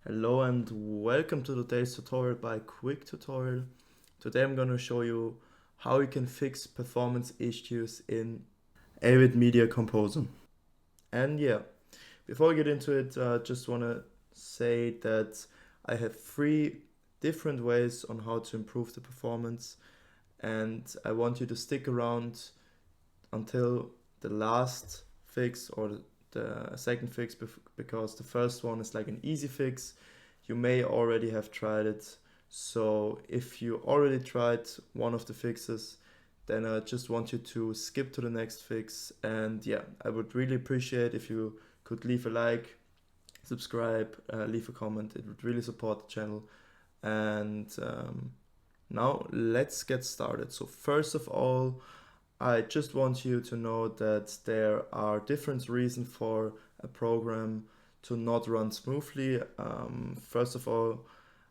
Hello and welcome to today's tutorial by Quick Tutorial. Today I'm going to show you how you can fix performance issues in Avid Media Composer. And yeah, before I get into it, I just want to say that I have 3 different ways on how to improve the performance, and I want you to stick around until the last fix or the second fix, because the first one is like an easy fix. You may already have tried it. So if you already tried one of the fixes, then I just want you to skip to the next fix. And yeah, I would really appreciate if you could leave a like, subscribe, leave a comment. It would really support the channel. And now let's get started. So first of all, I just want you to know that there are different reasons for a program to not run smoothly. First of all,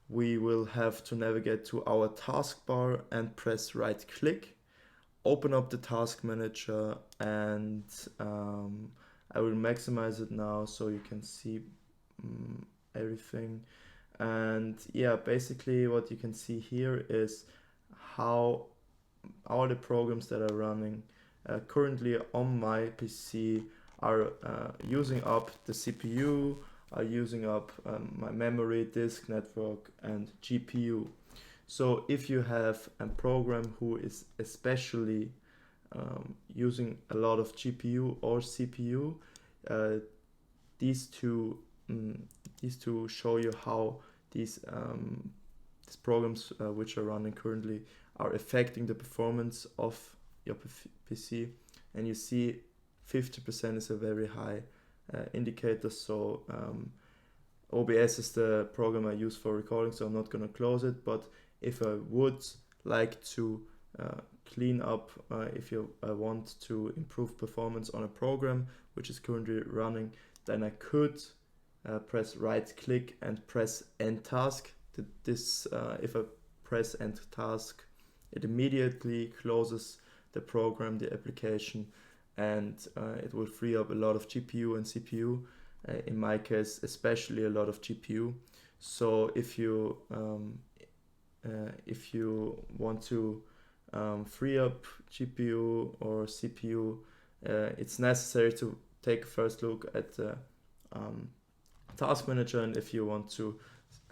we will have to navigate to our taskbar and press right click, open up the task manager, and I will maximize it now so you can see everything. And yeah, basically what you can see here is how all the programs that are running currently on my PC are using up the CPU, are using up my memory, disk network, and GPU. So if you have a program who is especially using a lot of GPU or CPU, uh, these two show you how these programs which are running currently are affecting the performance of your PC. And you see 50% is a very high indicator. So OBS is the program I use for recording, so I'm not going to close it. But if I would like to clean up, if you want to improve performance on a program which is currently running, then I could press right click and press end task. If I press end task, it immediately closes the program, the application, and it will free up a lot of GPU and CPU. In my case, especially a lot of GPU. So if you want to free up GPU or CPU, it's necessary to take a first look at the task manager. And if you want to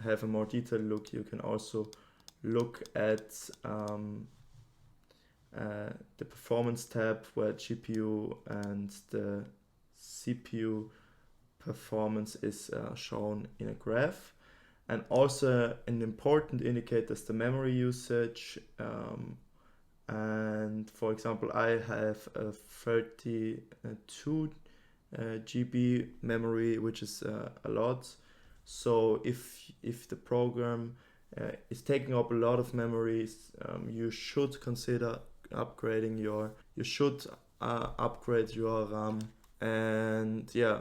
have a more detailed look, you can also look at the performance tab, where GPU and the CPU performance is shown in a graph. And also an important indicator is the memory usage. And for example, I have a 32 GB memory, which is a lot. So if the program is taking up a lot of memories, you should consider upgrading upgrade your RAM. And yeah,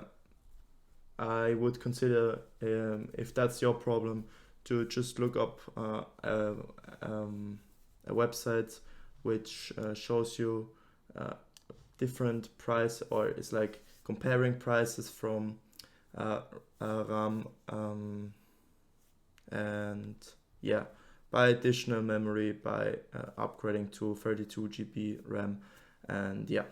I would consider, if that's your problem, to just look up a website which shows you different price, or it's like comparing prices from RAM and yeah, buy additional memory by upgrading to 32 GB RAM. And yeah,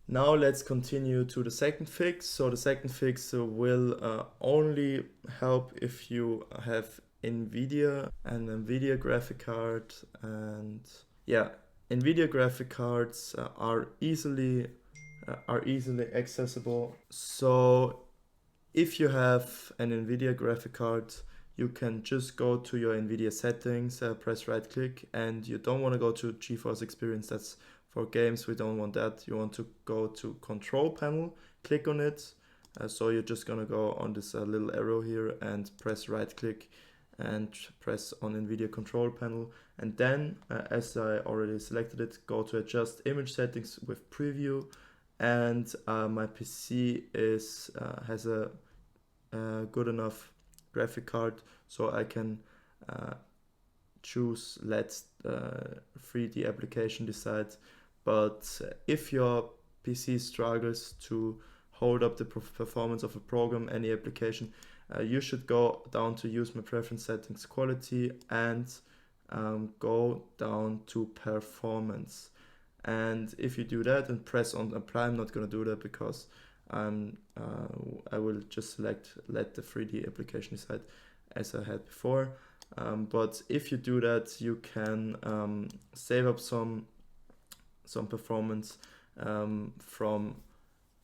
now let's continue to the second fix. So the second fix will only help if you have Nvidia and Nvidia graphic card. And yeah, Nvidia graphic cards are easily accessible. So if you have an Nvidia graphic card, you can just go to your Nvidia settings, press right click, and you don't want to go to GeForce Experience. That's for games. We don't want that. You want to go to control panel, click on it. So you're just gonna go on this little arrow here and press right click and press on Nvidia control panel. And then, as I already selected it, go to adjust image settings with preview. And my PC has a good enough graphic card, so I can choose let 3D application decide. But if your PC struggles to hold up the performance of a program, any application, you should go down to use my preference settings quality and go down to performance. And if you do that and press on apply, I'm not going to do that because I will just let the 3D application decide as I had before. But if you do that, you can save up some performance from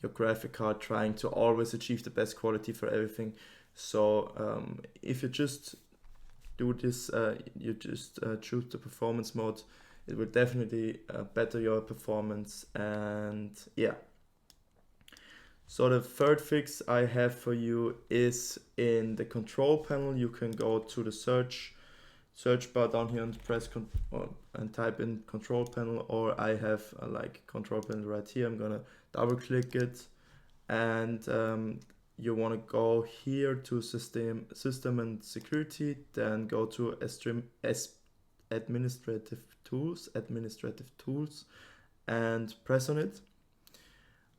your graphic card, trying to always achieve the best quality for everything. So if you just do this, you just choose the performance mode, it will definitely better your performance. And yeah, so the third fix I have for you is in the control panel. You can go to the search bar down here and press and type in control panel, or I have like control panel right here. I'm gonna double click it, and you want to go here to system and security, then go to administrative tools and press on it.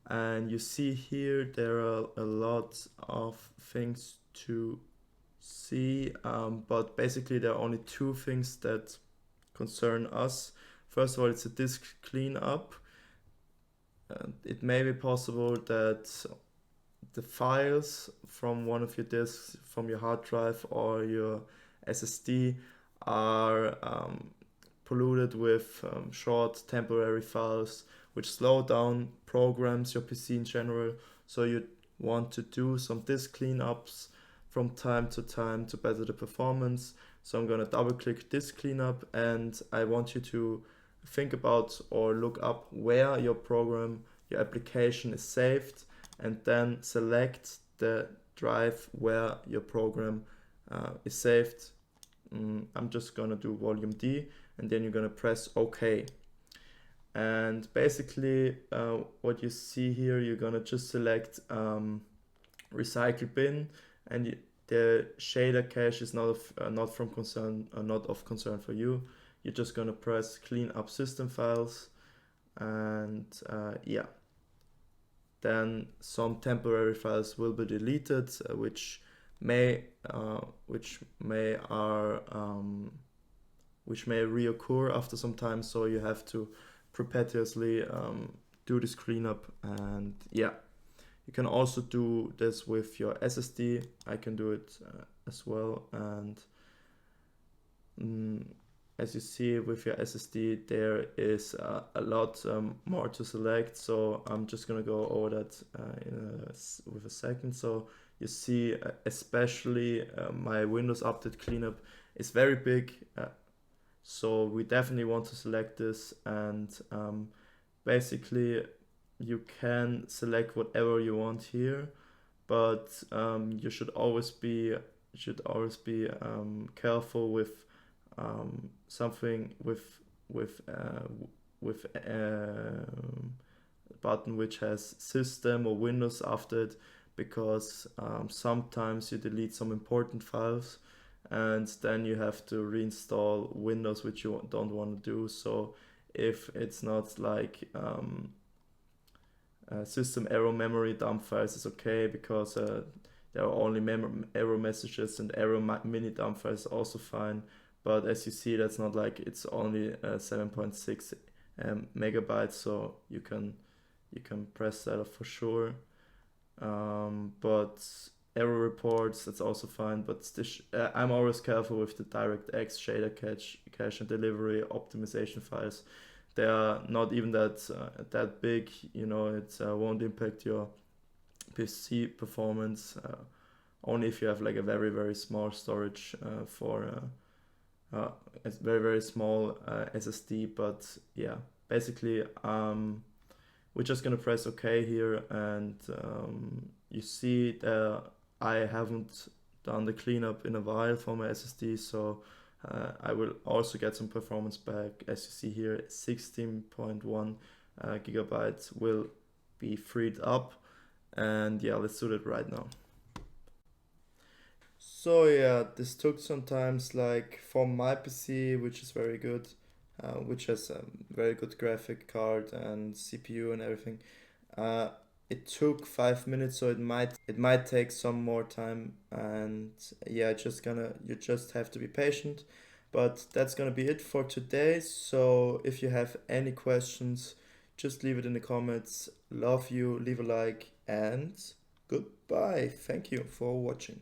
And you see here there are a lot of things to see, but basically there are only two things that concern us. First of all, it's a disk cleanup. It may be possible that the files from one of your disks, from your hard drive or your SSD, are polluted with short temporary files which slow down programs, your PC in general. So you want to do some disk cleanups from time to time to better the performance. So I'm going to double click disk cleanup, and I want you to think about or look up where your program, your application is saved, and then select the drive where your program is saved. I'm just gonna do volume D, and then you're gonna press OK. And basically what you see here, you're gonna just select recycle bin, and the shader cache is not of concern for you. You're just gonna press clean up system files, and yeah, then some temporary files will be deleted, which may reoccur after some time. So you have to perpetuously do this cleanup. And yeah, you can also do this with your SSD. I can do it as well. And as you see with your SSD, there is a lot more to select. So I'm just gonna go over that with a second. So you see, especially my Windows Update cleanup is very big. So we definitely want to select this, and basically you can select whatever you want here, but you should always be careful with something with a button which has system or Windows after it, because sometimes you delete some important files and then you have to reinstall Windows, which you don't want to do. So if it's not like system error memory dump files is okay, because there are only error messages, and error mini dump files also fine. But as you see, that's not like, it's only 7.6 megabytes, so you can press that off for sure. But error reports, that's also fine. But I'm always careful with the DirectX shader cache and delivery optimization files. They are not even that big, you know. It won't impact your PC performance, only if you have like a very, very small storage for a very, very small SSD. But yeah, basically we're just gonna press OK here, and you see that I haven't done the cleanup in a while for my SSD, so I will also get some performance back. As you see here, 16.1 gigabytes will be freed up, and yeah, let's do that right now. So yeah, this took some time. Like for my PC, which is very good, which has a very good graphic card and CPU and everything, it took 5 minutes, so it might take some more time, and yeah, you just have to be patient. But that's gonna be it for today. So if you have any questions, just leave it in the comments. Love you, leave a like, and goodbye. Thank you for watching.